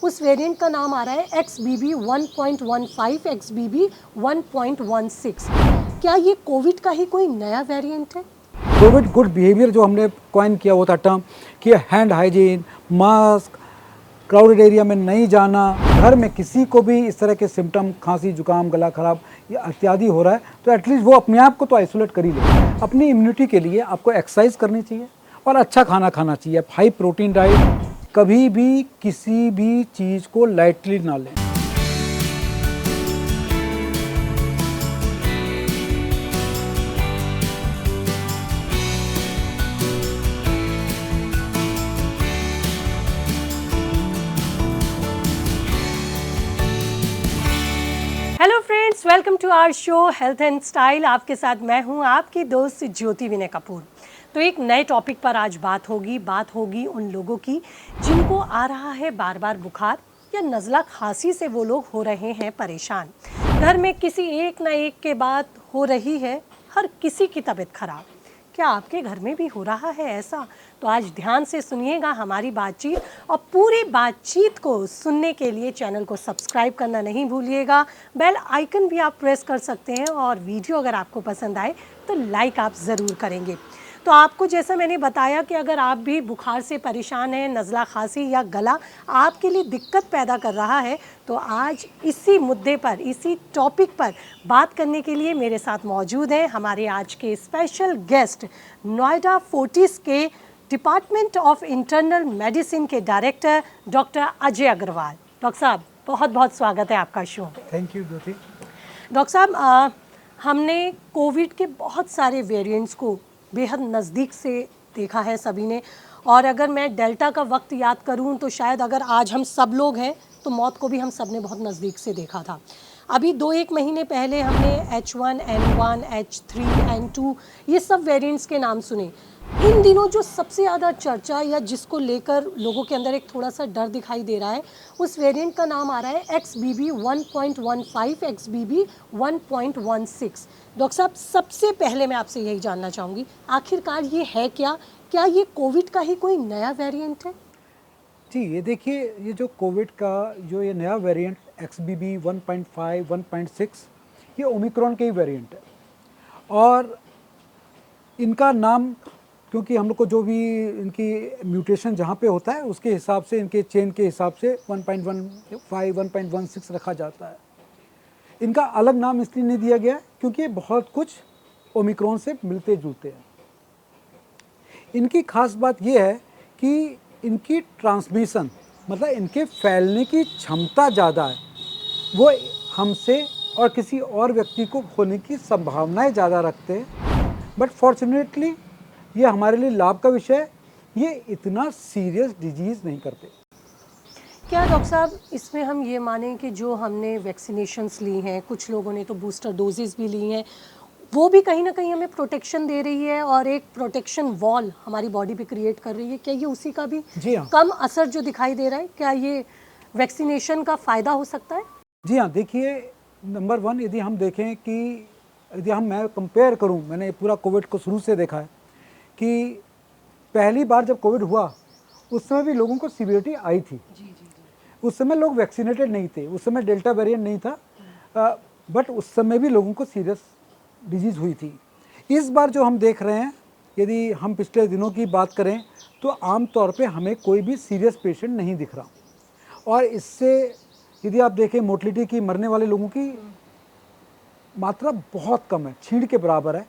उस वेरिएंट का नाम आ रहा है XBB.1.15, XBB.1.16। क्या ये कोविड का ही कोई नया वेरिएंट है? कोविड गुड बिहेवियर जो हमने कॉइन किया वो था टर्म कि hand hygiene, mask, crowded area में नहीं जाना, घर में किसी को भी इस तरह के सिम्टम खांसी जुकाम गला खराब या इत्यादि हो रहा है तो एटलीस्ट वो अपने आप को तो आइसोलेट कर ही ले। अपनी इम्यूनिटी के लिए आपको एक्सरसाइज करनी चाहिए और अच्छा खाना खाना चाहिए, हाई प्रोटीन डाइट। कभी भी किसी भी चीज़ को लाइटली ना लें। Hello friends, welcome to our show health and style. आपके साथ मैं हूं आपकी दोस्त ज्योति विनय कपूर। तो एक नए टॉपिक पर आज बात होगी उन लोगों की जिनको आ रहा है बार बार बुखार या नज़ला खांसी से वो लोग हो रहे हैं परेशान। घर में किसी एक ना एक के बाद हो रही है हर किसी की तबीयत खराब। क्या आपके घर में भी हो रहा है ऐसा? तो आज ध्यान से सुनिएगा हमारी बातचीत, और पूरी बातचीत को सुनने के लिए चैनल को सब्सक्राइब करना नहीं भूलिएगा। बेल आइकन भी आप प्रेस कर सकते हैं, और वीडियो अगर आपको पसंद आए तो लाइक आप ज़रूर करेंगे। तो आपको जैसा मैंने बताया कि अगर आप भी बुखार से परेशान हैं, नज़ला खांसी या गला आपके लिए दिक्कत पैदा कर रहा है, तो आज इसी मुद्दे पर, इसी टॉपिक पर बात करने के लिए मेरे साथ मौजूद हैं हमारे आज के स्पेशल गेस्ट, नोएडा फोर्टिस के डिपार्टमेंट ऑफ इंटरनल मेडिसिन के director doctor Ajay Agarwal. Doctor साहब, बहुत बहुत स्वागत है आपका show. Thank you Jyoti. Doctor साहब, हमने कोविड के बहुत सारे वेरिएंट्स को बेहद नज़दीक से देखा है सभी ने, और अगर मैं डेल्टा का वक्त याद करूं तो शायद अगर आज हम सब लोग हैं तो मौत को भी हम सब ने बहुत नज़दीक से देखा था। अभी 2-1 महीने पहले हमने H1N1, H3N2 ये सब वेरिएंट्स के नाम सुने। इन दिनों जो सबसे ज़्यादा चर्चा या जिसको लेकर लोगों के अंदर एक थोड़ा सा डर दिखाई दे रहा है, उस वेरिएंट का नाम आ रहा है XBB.1.15, XBB.1.16। डॉक्टर साहब, सबसे पहले मैं आपसे यही जानना चाहूँगी, आखिरकार ये है क्या? क्या ये कोविड का ही कोई नया वेरिएंट है? जी, ये देखिए, ये जो कोविड का जो ये नया वेरिएंट XBB.1.5, 1.6 ये ओमिक्रॉन के ही वेरिएंट है। और इनका नाम क्योंकि हम लोग को जो भी इनकी म्यूटेशन जहाँ पे होता है उसके हिसाब से, इनके चेन के हिसाब से 1.15, 1.16 रखा जाता है। इनका अलग नाम इसलिए नहीं दिया गया क्योंकि ये बहुत कुछ ओमिक्रॉन से मिलते जुलते हैं। इनकी खास बात ये है कि इनकी ट्रांसमिशन, मतलब इनके फैलने की क्षमता ज़्यादा है। वो हमसे और किसी और व्यक्ति को होने की संभावनाएं ज़्यादा रखते हैं, बट फॉर्चुनेटली ये हमारे लिए लाभ का विषय है, ये इतना सीरियस डिजीज़ नहीं करते। क्या डॉक्टर साहब, इसमें हम ये मानें कि जो हमने वैक्सीनेशंस ली हैं, कुछ लोगों ने तो बूस्टर डोजेस भी ली हैं, वो भी कहीं ना कहीं हमें प्रोटेक्शन दे रही है और एक प्रोटेक्शन वॉल हमारी बॉडी पे क्रिएट कर रही है? क्या ये उसी का भी जी हाँ, कम असर जो दिखाई दे रहा है, क्या ये वैक्सीनेशन का फ़ायदा हो सकता है? जी हाँ। देखिए, नंबर 1 यदि हम देखें कि मैं कंपेयर करूं, मैंने पूरा कोविड को शुरू से देखा है कि पहली बार जब कोविड हुआ उस समय भी लोगों को सीवियरिटी आई थी। उस समय लोग वैक्सीनेटेड नहीं थे, उस समय डेल्टा वेरिएंट नहीं था, बट उस समय भी लोगों को सीरियस डिजीज़ हुई थी। इस बार जो हम देख रहे हैं, यदि हम पिछले दिनों की बात करें तो आम तौर पे हमें कोई भी सीरियस पेशेंट नहीं दिख रहा, और इससे यदि आप देखें मोर्टलिटी की, मरने वाले लोगों की मात्रा बहुत कम है, छींड़ के बराबर है।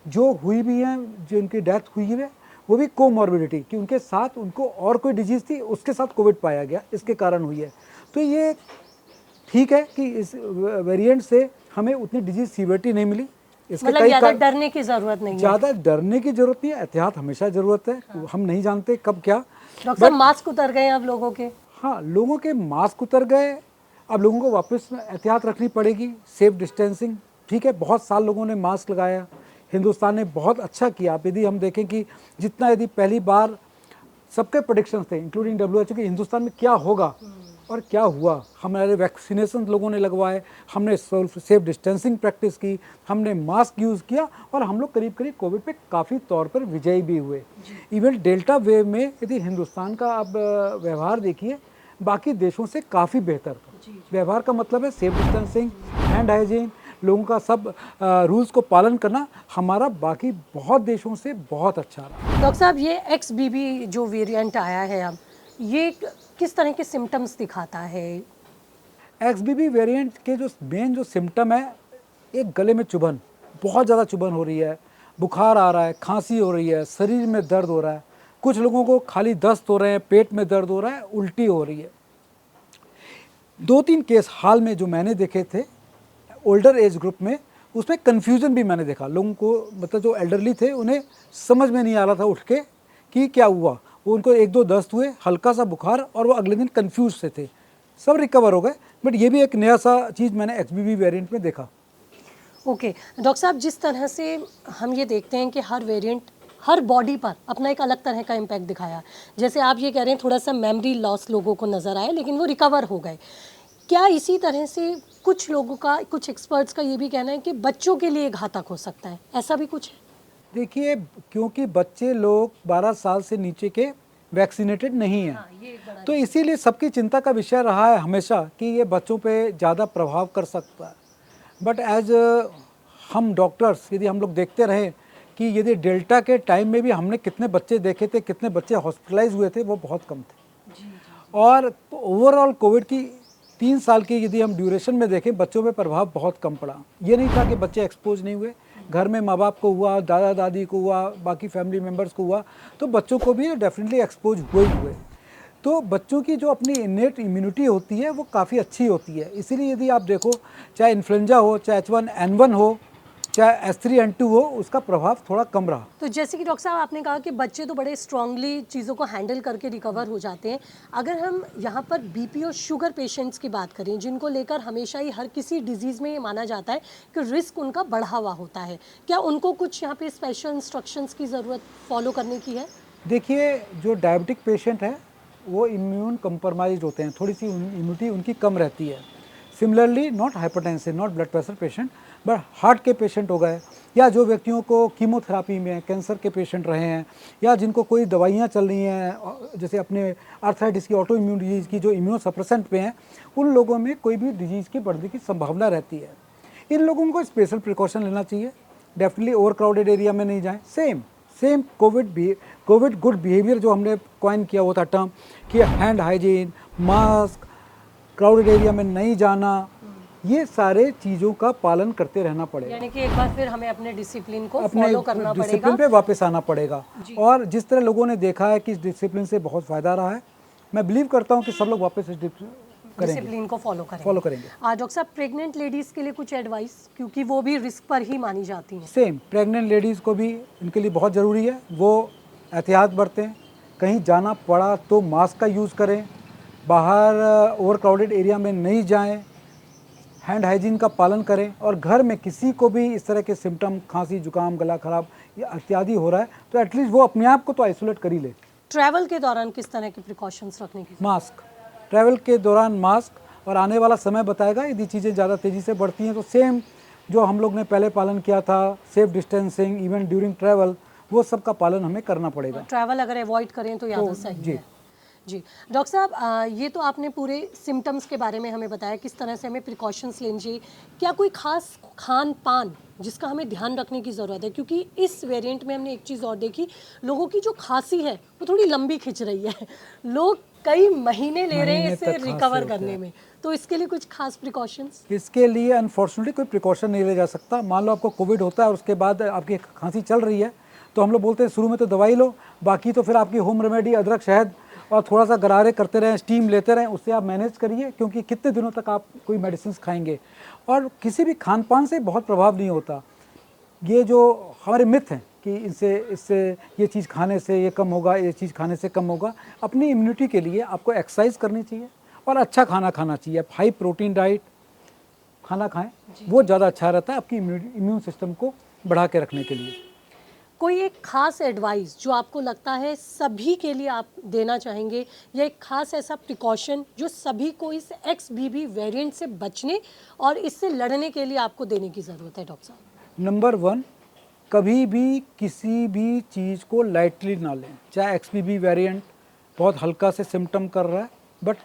जो हुई भी हैं, जो उनकी डेथ हुई है, वो भी कोमॉर्बिडिटी कि उनके साथ उनको और कोई डिजीज़ थी, उसके साथ कोविड पाया गया, इसके कारण हुई है। तो ये ठीक है कि इस वेरिएंट से हमें उतनी डिजीज़ सीवियरिटी नहीं मिली। इसके मतलब ज़्यादा डरने की ज़रूरत नहीं है? ज़्यादा डरने की ज़रूरत नहीं है, एहतियात हमेशा ज़रूरत है। हम नहीं जानते कब क्या। डॉक्टर साहब, मास्क उतर गए अब लोगों के? हाँ, लोगों के मास्क उतर गए, अब लोगों को वापस एहतियात रखनी पड़ेगी, सेफ डिस्टेंसिंग। ठीक है, बहुत साल लोगों ने मास्क लगाया, हिंदुस्तान ने बहुत अच्छा किया। आप यदि हम देखें कि जितना, यदि पहली बार सबके प्रेडिक्शंस थे इंक्लूडिंग WHO कि हिंदुस्तान में क्या होगा और क्या हुआ, हमारे वैक्सीनेशन लोगों ने लगवाए, हमने सेफ डिस्टेंसिंग प्रैक्टिस की, हमने मास्क यूज़ किया, और हम लोग करीब करीब कोविड पे काफ़ी तौर पर विजयी भी हुए। इवन डेल्टा वेव में यदि हिंदुस्तान का आप व्यवहार देखिए, बाकी देशों से काफ़ी बेहतर। व्यवहार का मतलब है सेफ डिस्टेंसिंग, हैंड हाइजीन, लोगों का सब रूल्स को पालन करना हमारा बाकी बहुत देशों से बहुत अच्छा रहा। डॉक्टर साहब, ये XBB जो वेरिएंट आया है अब, ये किस तरह के सिम्टम्स दिखाता है? XBB वेरिएंट के जो मेन जो सिम्टम है, एक गले में चुभन, बहुत ज़्यादा चुभन हो रही है, बुखार आ रहा है, खांसी हो रही है, शरीर में दर्द हो रहा है, कुछ लोगों को खाली दस्त हो रहे हैं, पेट में दर्द हो रहा है, उल्टी हो रही है। 2-3 केस हाल में जो मैंने देखे थे ओल्डर एज ग्रुप में, उसमें कन्फ्यूज़न भी मैंने देखा। लोगों को मतलब जो एल्डरली थे उन्हें समझ में नहीं आ रहा था उठ के कि क्या हुआ। वो उनको 1-2 दस्त हुए, हल्का सा बुखार, और वो अगले दिन कन्फ्यूज से थे। सब रिकवर हो गए, बट ये भी एक नया सा चीज़ मैंने XBB वेरिएंट में देखा। ओके डॉक्टर साहब, जिस तरह से हम ये देखते हैं कि हर वेरिएंट हर बॉडी पर अपना एक अलग तरह का इम्पैक्ट दिखाया, जैसे आप ये कह रहे हैं थोड़ा सा मेमोरी लॉस लोगों को नज़र आया, लेकिन वो रिकवर हो गए। क्या इसी तरह से कुछ लोगों का, कुछ एक्सपर्ट्स का ये भी कहना है कि बच्चों के लिए घातक हो सकता है, ऐसा भी कुछ है? देखिए, क्योंकि बच्चे लोग 12 साल से नीचे के वैक्सीनेटेड नहीं हैं, तो इसीलिए सबकी चिंता का विषय रहा है हमेशा कि ये बच्चों पे ज़्यादा प्रभाव कर सकता है। बट एज हम डॉक्टर्स यदि हम लोग देखते रहे कि यदि डेल्टा के टाइम में भी हमने कितने बच्चे देखे थे, कितने बच्चे हॉस्पिटलाइज हुए थे, वो बहुत कम थे। और ओवरऑल कोविड की 3 साल की यदि हम ड्यूरेशन में देखें, बच्चों पे प्रभाव बहुत कम पड़ा। ये नहीं था कि बच्चे एक्सपोज नहीं हुए, घर में माँ बाप को हुआ, दादा दादी को हुआ, बाकी फैमिली मेम्बर्स को हुआ, तो बच्चों को भी डेफिनेटली एक्सपोज हुए ही हुए। तो बच्चों की जो अपनी इनेट इम्यूनिटी होती है वो काफ़ी अच्छी होती है। इसीलिए यदि आप देखो, चाहे इन्फ्लुएंजा हो, चाहे H1N1 हो, चाहे S3N2 हो, उसका प्रभाव थोड़ा कम रहा। तो जैसे कि डॉक्टर साहब आपने कहा कि बच्चे तो बड़े स्ट्रांगली चीज़ों को हैंडल करके रिकवर हो जाते हैं। अगर हम यहाँ पर BP और शुगर पेशेंट्स की बात करें, जिनको लेकर हमेशा ही हर किसी डिजीज़ में ये माना जाता है कि रिस्क उनका बढ़ा हुआ होता है, क्या उनको कुछ यहाँ पे स्पेशल इंस्ट्रक्शंस की ज़रूरत फॉलो करने की है? देखिए, जो डायबिटिक पेशेंट है वो इम्यून कंप्रोमाइज्ड होते हैं, थोड़ी सी इम्यूनिटी उनकी कम रहती है। Similarly not hypertensive, not blood pressure patient, but heart के पेशेंट हो गए, या जो व्यक्तियों को कीमोथेरापी में कैंसर के पेशेंट रहे हैं, या जिनको कोई दवाइयाँ चल रही हैं, जैसे अपने आर्थराइटिस की, ऑटो इम्यून डिजीज़ की, जो इम्यूनो सप्रेसेंट पे हैं, उन लोगों में कोई भी डिजीज़ की बढ़ने की संभावना रहती है। इन लोगों को स्पेशल प्रिकॉशन लेना चाहिए। डेफिनेटली ओवर क्राउडेड एरिया में नहीं जाएं। सेम कोविड गुड बिहेवियर जो हमने कॉइन किया हुआ था टर्म, कि hand hygiene, mask, crowded area में नहीं जाना, ये सारे चीज़ों का पालन करते रहना पड़ेगा। यानी कि एक बार फिर हमें अपने डिसिप्लिन को अपने फॉलो करना डिसिप्लिन पड़ेगा। पे वापस आना पड़ेगा। और जिस तरह लोगों ने देखा है कि इस डिसिप्लिन से बहुत फ़ायदा रहा है, मैं बिलीव करता हूँ कि सब लोग वापस इस डिसिप्लिन को फॉलो करेंगे। डॉक्टर साहब, प्रेग्नेंट लेडीज़ के लिए कुछ एडवाइस, क्योंकि वो भी रिस्क पर ही मानी जाती हैं। सेम प्रेग्नेंट लेडीज़ को भी इनके लिए बहुत ज़रूरी है, वो एहतियात बरतें, कहीं जाना पड़ा तो मास्क का यूज़ करें, बाहर ओवर क्राउडेड एरिया में नहीं जाएं, हैंड हाइजीन का पालन करें, और घर में किसी को भी इस तरह के सिम्टम, खांसी, जुकाम, गला खराब या इत्यादि हो रहा है तो एटलीस्ट वो अपने आप को तो आइसोलेट कर ही ले। ट्रैवल के दौरान किस तरह के प्रिकॉशंस रखने की? मास्क, ट्रैवल के दौरान मास्क, और आने वाला समय बताएगा यदि चीज़ें ज़्यादा तेज़ी से बढ़ती हैं तो सेम जो हम लोग ने पहले पालन किया था, safe distancing even during travel, वो सब का पालन हमें करना पड़ेगा। ट्रैवल अगर अवॉइड करें तो ज़्यादा सही है। जी डॉक्टर साहब, ये तो आपने पूरे सिम्टम्स के बारे में हमें बताया, किस तरह से हमें प्रिकॉशंस लेनी चाहिए। क्या कोई खास खान पान जिसका हमें ध्यान रखने की ज़रूरत है? क्योंकि इस वेरिएंट में हमने एक चीज़ और देखी, लोगों की जो खांसी है वो थोड़ी लंबी खिंच रही है, लोग कई महीने ले रहे हैं इसे रिकवर करने में, तो इसके लिए कुछ खास प्रिकॉशंस? इसके लिए अनफॉर्चुनेटली कोई प्रिकॉशन नहीं लिया जा सकता। मान लो आपको कोविड होता है और उसके बाद आपकी खांसी चल रही है, तो हम लोग बोलते हैं शुरू में तो दवाई लो, बाकी तो फिर आपकी होम रेमेडी अदरक, शहद और थोड़ा सा गरारे करते रहें, स्टीम लेते रहें, उससे आप मैनेज करिए, क्योंकि कितने दिनों तक आप कोई मेडिसिन खाएंगे। और किसी भी खान पान से बहुत प्रभाव नहीं होता। ये जो हमारे मिथ हैं कि इससे ये चीज़ खाने से ये कम होगा, ये चीज़ खाने से कम होगा। अपनी इम्यूनिटी के लिए आपको एक्सरसाइज करनी चाहिए और अच्छा खाना खाना चाहिए। आप हाई प्रोटीन डाइट खाना खाएं, वो ज़्यादा अच्छा रहता है आपकी इम्यून सिस्टम को बढ़ा के रखने के लिए। कोई एक खास एडवाइस जो आपको लगता है सभी के लिए आप देना चाहेंगे, या एक खास ऐसा प्रिकॉशन जो सभी को इस XBB वेरिएंट से बचने और इससे लड़ने के लिए आपको देने की ज़रूरत है? डॉक्टर साहब, नंबर 1, कभी भी किसी भी चीज़ को लाइटली ना लें। चाहे XBB वेरिएंट बहुत हल्का से सिम्टम कर रहा है, बट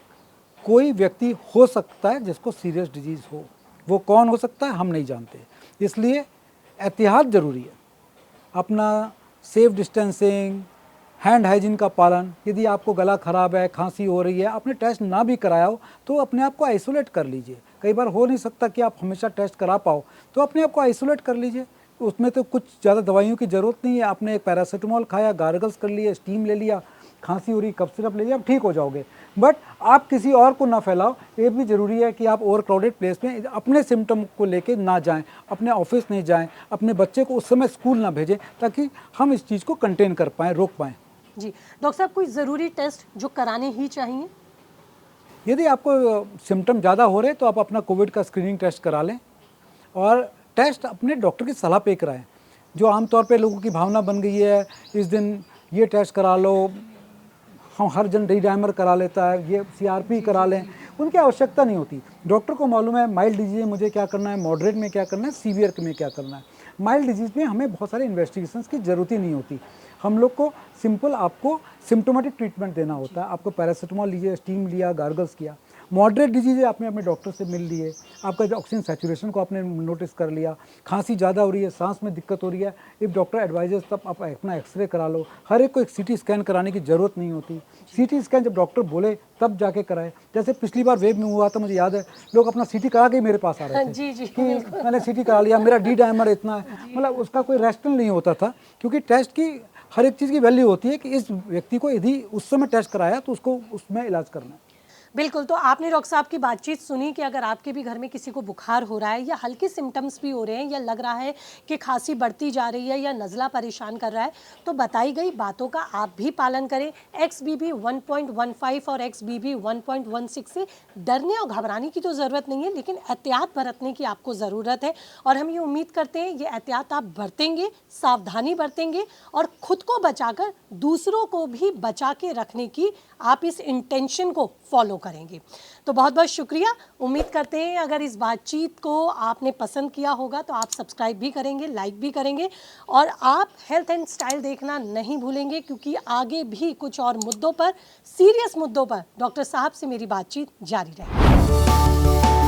कोई व्यक्ति हो सकता है जिसको सीरियस डिजीज़ हो, वो कौन हो सकता है हम नहीं जानते, इसलिए एहतियात ज़रूरी है। अपना सेफ डिस्टेंसिंग, हैंड हाइजीन का पालन, यदि आपको गला ख़राब है, खांसी हो रही है, आपने टेस्ट ना भी कराया हो तो अपने आप को आइसोलेट कर लीजिए। कई बार हो नहीं सकता कि आप हमेशा टेस्ट करा पाओ, तो अपने आप को आइसोलेट कर लीजिए। उसमें तो कुछ ज़्यादा दवाइयों की ज़रूरत नहीं है, आपने एक पैरासीटामॉल खाया, गार्गल्स कर लिए, स्टीम ले लिया, खांसी हो रही, कफ सिरप ले लिया, आप ठीक हो जाओगे। बट आप किसी और को ना फैलाओ, ये भी ज़रूरी है कि आप ओवर क्राउडेड प्लेस में अपने सिम्टम को लेके ना जाएं, अपने ऑफिस नहीं जाएं, अपने बच्चे को उस समय स्कूल ना भेजें, ताकि हम इस चीज़ को कंटेन कर पाएँ, रोक पाएँ। जी डॉक्टर साहब, कोई ज़रूरी टेस्ट जो कराने ही चाहिए? यदि आपको सिम्टम ज़्यादा हो रहे हैं तो आप अपना कोविड का स्क्रीनिंग टेस्ट करा लें, और टेस्ट अपने डॉक्टर की सलाह पे कराएं। जो आमतौर पे लोगों की भावना बन गई है, इस दिन ये टेस्ट करा लो, हम हर जन डी डायमर करा लेता है, ये CRP करा लें, उनकी आवश्यकता नहीं होती। डॉक्टर को मालूम है माइल्ड डिजीज में मुझे क्या करना है, मॉडरेट में क्या करना है, सीवियर में क्या करना है। माइल्ड डिजीज़ में हमें बहुत सारे इन्वेस्टिगेशंस की ज़रूरत ही नहीं होती। हम लोग को सिंपल आपको सिम्टोमेटिक ट्रीटमेंट देना होता है। आपको पैरासीटामॉल लीजिए, स्टीम लिया, गार्गल्स किया। मॉडरेट डिजीज़ है, आपने अपने डॉक्टर से मिल लिए, आपका जो ऑक्सीजन सैचुरेशन को आपने नोटिस कर लिया, खांसी ज़्यादा हो रही है, सांस में दिक्कत हो रही है, इफ डॉक्टर एडवाइजेस तब आप अपना एक्सरे करा लो। हर एक को एक CT स्कैन कराने की ज़रूरत नहीं होती। CT स्कैन जब डॉक्टर बोले तब जाके कराए। जैसे पिछली बार वेव में हुआ था, मुझे याद है, लोग अपना CT करा के ही मेरे पास आ रहे थे जी, जी, कि मैंने CT करा लिया, मेरा डी डायमर इतना है। मतलब उसका कोई रैशनल नहीं होता था, क्योंकि टेस्ट की हर एक चीज़ की वैल्यू होती है कि इस व्यक्ति को यदि उस समय टेस्ट कराया तो उसको उसमें इलाज करना है। बिल्कुल। तो आपने डॉक्टर साहब की बातचीत सुनी कि अगर आपके भी घर में किसी को बुखार हो रहा है या हल्के सिम्टम्स भी हो रहे हैं या लग रहा है कि खांसी बढ़ती जा रही है या नज़ला परेशान कर रहा है, तो बताई गई बातों का आप भी पालन करें। XBB 1.15 और XBB 1.16 से डरने और घबराने की तो ज़रूरत नहीं है, लेकिन एहतियात बरतने की आपको ज़रूरत है। और हम ये उम्मीद करते हैं ये एहतियात आप बरतेंगे, सावधानी बरतेंगे और ख़ुद को बचाकर दूसरों को भी बचा के रखने की आप इस इंटेंशन को फॉलो करेंगे। तो बहुत बहुत शुक्रिया। उम्मीद करते हैं अगर इस बातचीत को आपने पसंद किया होगा तो आप सब्सक्राइब भी करेंगे, लाइक भी करेंगे, और आप हेल्थ एंड स्टाइल देखना नहीं भूलेंगे, क्योंकि आगे भी कुछ और मुद्दों पर, सीरियस मुद्दों पर डॉक्टर साहब से मेरी बातचीत जारी रहेगी।